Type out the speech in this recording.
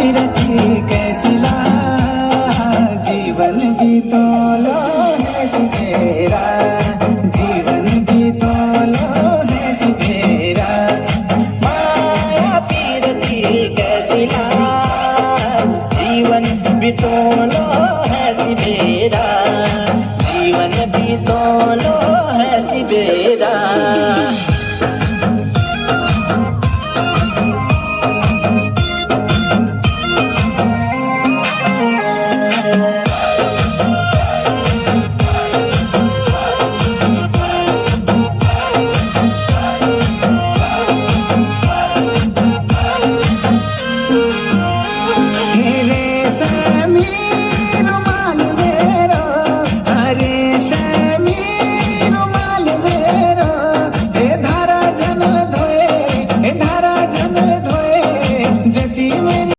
पीरती कैसी ला, जीवन भी तो लो है सुबेरा, जीवन भी तो लो है सुबेरा। माया पीरती कैसी ला, जीवन भी तो लो है सुबेरा, जीवन भी तो लो है सुबेरा।